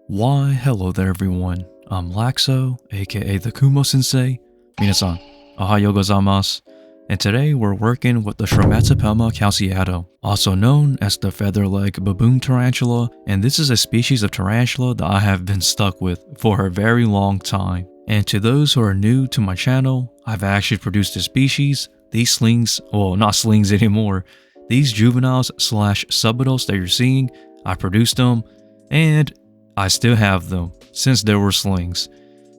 Why, hello there everyone. I'm Laxow, aka the Kumo Sensei. Minasan, ohayo gozaimasu. And today we're working with the Stromatopelma calceatum, also known as the Feather Leg Baboon Tarantula, and this is a species of tarantula that I have been stuck with for a very long time. And to those who are new to my channel, I've actually produced a species, these slings, well not slings anymore, these juveniles slash subadults that you're seeing, I produced them, and I still have them since there were slings.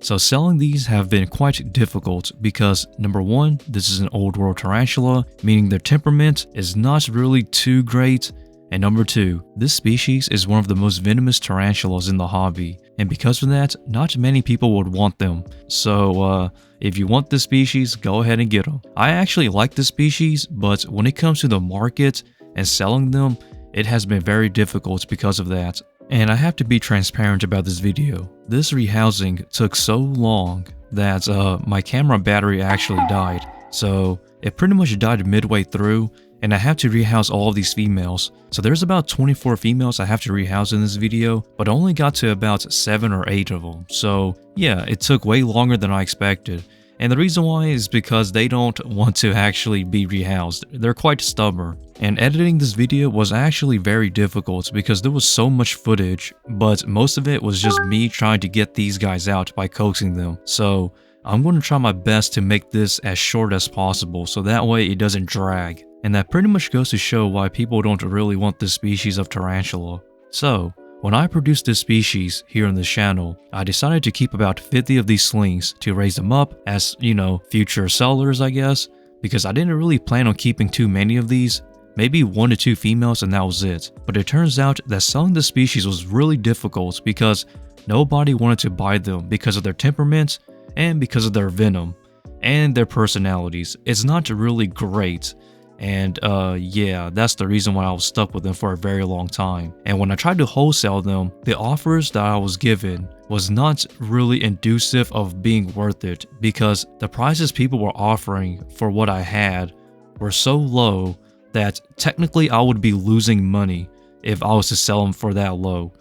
So selling these have been quite difficult because number one, this is an old world tarantula, meaning their temperament is not really too great, and number two, this species is one of the most venomous tarantulas in the hobby, and because of that, not many people would want them. So if you want this species, go ahead and get them. I actually like this species, but when it comes to the market and selling them, it has been very difficult because of that. And I have to be transparent about this video. This rehousing took so long that my camera battery actually died. So it pretty much died midway through, and I have to rehouse all of these females. So there's about 24 females I have to rehouse in this video, but I only got to about 7 or 8 of them. So yeah, it took way longer than I expected. And the reason why is because they don't want to actually be rehoused. They're quite stubborn. And editing this video was actually very difficult because there was so much footage, but most of it was just me trying to get these guys out by coaxing them. So I'm going to try my best to make this as short as possible so that way it doesn't drag. And that pretty much goes to show why people don't really want this species of tarantula. So when I produced this species here on this channel, I decided to keep about 50 of these slings to raise them up as, you know, future sellers I guess, because I didn't really plan on keeping too many of these, maybe 1 to 2 females and that was it. But it turns out that selling the species was really difficult because nobody wanted to buy them because of their temperament and because of their venom and their personalities. It's not really great. And yeah, that's the reason why I was stuck with them for a very long time. And when I tried to wholesale them, the offers that I was given was not really inducive of being worth it because the prices people were offering for what I had were so low that technically I would be losing money if I was to sell them for that low.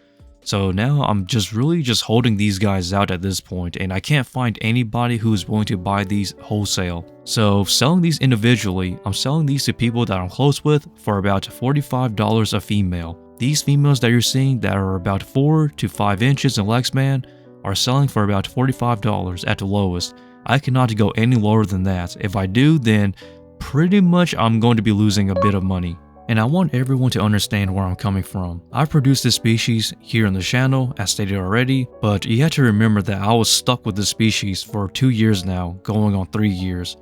So now I'm really just holding these guys out at this point, and I can't find anybody who is willing to buy these wholesale. So selling these individually, I'm selling these to people that I'm close with for about $45 a female. These females that you're seeing that are about 4 to 5 inches in leg span are selling for about $45 at the lowest. I cannot go any lower than that. If I do, then pretty much I'm going to be losing a bit of money. And I want everyone to understand where I'm coming from. I produced this species here on the channel, as stated already, but you have to remember that I was stuck with this species for 2 years now, going on 3 years.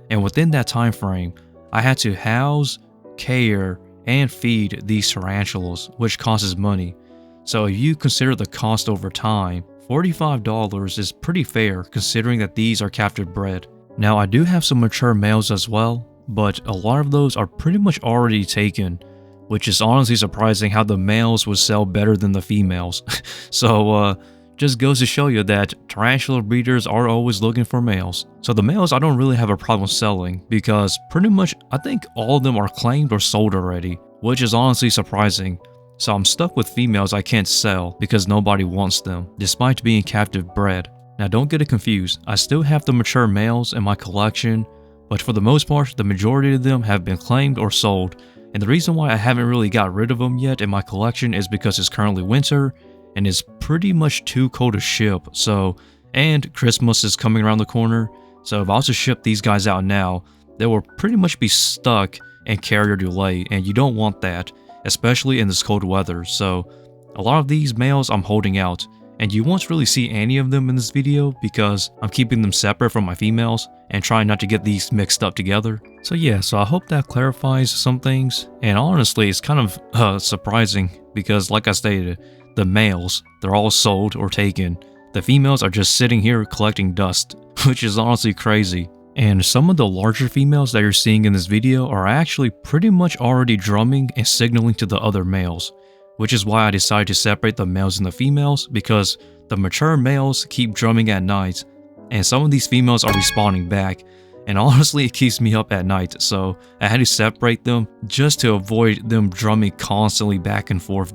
And within that time frame, I had to house, care, and feed these tarantulas, which costs money. So if you consider the cost over time, $45 is pretty fair considering that these are captive bred. Now I do have some mature males as well, but a lot of those are pretty much already taken, which is honestly surprising how the males would sell better than the females. So just goes to show you that tarantula breeders are always looking for males. So the males I don't really have a problem selling because pretty much I think all of them are claimed or sold already, which is honestly surprising. So I'm stuck with females I can't sell because nobody wants them, despite being captive bred. Now don't get it confused, I still have the mature males in my collection, but for the most part, the majority of them have been claimed or sold, and the reason why I haven't really got rid of them yet in my collection is because it's currently winter, and it's pretty much too cold to ship, and Christmas is coming around the corner, so if I was to ship these guys out now, they will pretty much be stuck in carrier delay, and you don't want that, especially in this cold weather, so a lot of these males I'm holding out, and you won't really see any of them in this video because I'm keeping them separate from my females and trying not to get these mixed up together. So yeah, so I hope that clarifies some things, and honestly it's kind of surprising because like I stated, the males, they're all sold or taken. The females are just sitting here collecting dust, which is honestly crazy. And some of the larger females that you're seeing in this video are actually pretty much already drumming and signaling to the other males, which is why I decided to separate the males and the females because the mature males keep drumming at night and some of these females are responding back, And honestly, it keeps me up at night, so I had to separate them just to avoid them drumming constantly back and forth.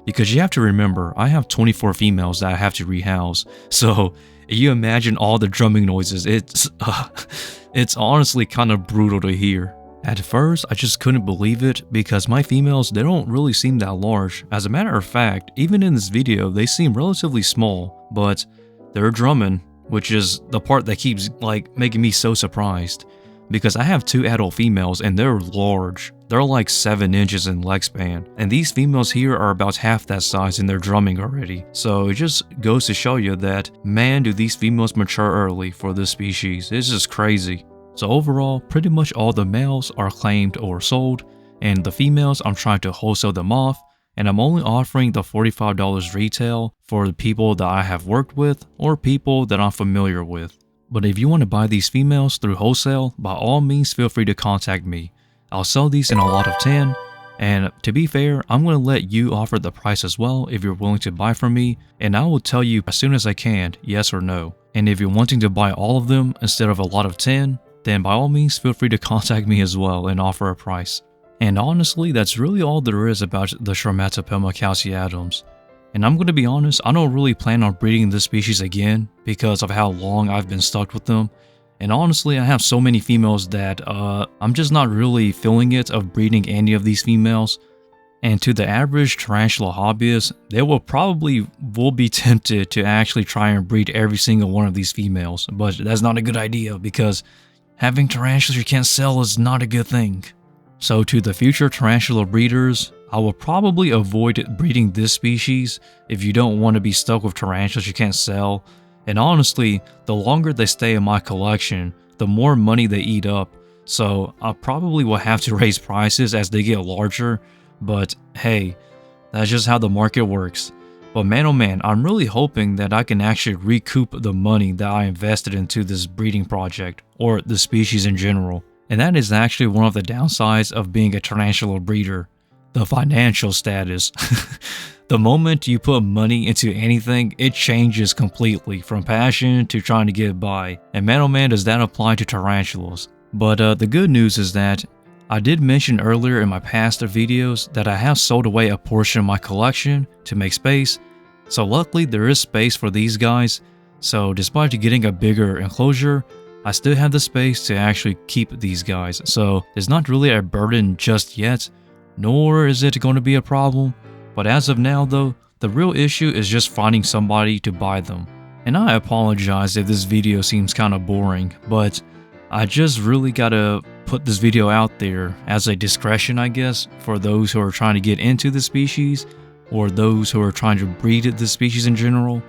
Because you have to remember, I have 24 females that I have to rehouse. So you imagine all the drumming noises. It's honestly kind of brutal to hear. At first, I just couldn't believe it because my females, they don't really seem that large. As a matter of fact, even in this video, they seem relatively small, but they're drumming, which is the part that keeps making me so surprised. Because I have 2 adult females and they're large. They're like 7 inches in leg span. And these females here are about half that size and they're drumming already. So it just goes to show you that, man, do these females mature early for this species. It's just crazy. So overall, pretty much all the males are claimed or sold, and the females I'm trying to wholesale them off, and I'm only offering the $45 retail for the people that I have worked with or people that I'm familiar with. But if you want to buy these females through wholesale, by all means feel free to contact me. I'll sell these in a lot of 10, and to be fair, I'm going to let you offer the price as well if you're willing to buy from me, and I will tell you as soon as I can, yes or no. And if you're wanting to buy all of them instead of a lot of 10, then by all means feel free to contact me as well and offer a price. And honestly, that's really all there is about the Stromatopelma calceatums. And I'm going to be honest, I don't really plan on breeding this species again because of how long I've been stuck with them. And honestly, I have so many females that I'm just not really feeling it of breeding any of these females. And to the average tarantula hobbyist, they will be tempted to actually try and breed every single one of these females. But that's not a good idea because having tarantulas you can't sell is not a good thing. So to the future tarantula breeders, I will probably avoid breeding this species if you don't want to be stuck with tarantulas you can't sell. And honestly, the longer they stay in my collection, the more money they eat up. So I probably will have to raise prices as they get larger. But hey, that's just how the market works. But man oh man, I'm really hoping that I can actually recoup the money that I invested into this breeding project, or the species in general. And that is actually one of the downsides of being a tarantula breeder, the financial status. The moment you put money into anything, it changes completely from passion to trying to get by. And man oh man, does that apply to tarantulas. But the good news is that I did mention earlier in my past videos that I have sold away a portion of my collection to make space. So luckily there is space for these guys. So despite getting a bigger enclosure, I still have the space to actually keep these guys. So it's not really a burden just yet, nor is it going to be a problem. But as of now though, the real issue is just finding somebody to buy them. And I apologize if this video seems kind of boring, but I just really gotta put this video out there as a discretion, I guess, for those who are trying to get into the species or those who are trying to breed the species in general.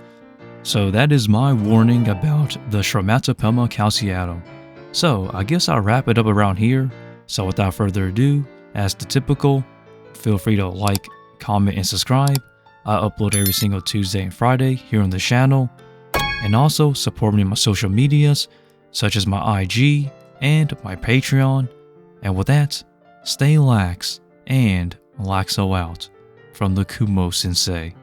So that is my warning about the Stromatopelma calceatum. So I guess I'll wrap it up around here. So without further ado, as the typical, feel free to like, comment, and subscribe. I upload every single Tuesday and Friday here on the channel. And also support me on my social medias, such as my IG and my Patreon. And with that, stay lax and Laxow out from the Kumo Sensei.